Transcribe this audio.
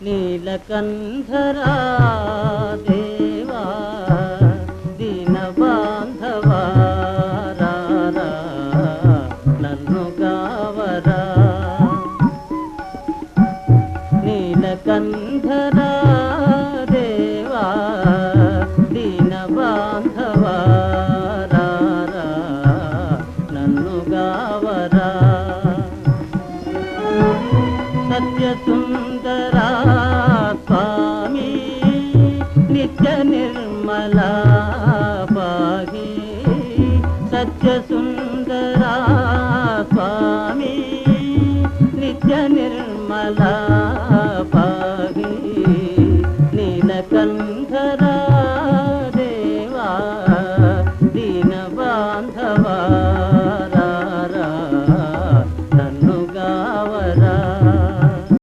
నీలకంఠరా దేవా దీన బాంధవా రారా నన్ను గావరా నీలకంఠరా దేవా దీన బాంధవా రారా నన్ను గావరా సత్య సుందరా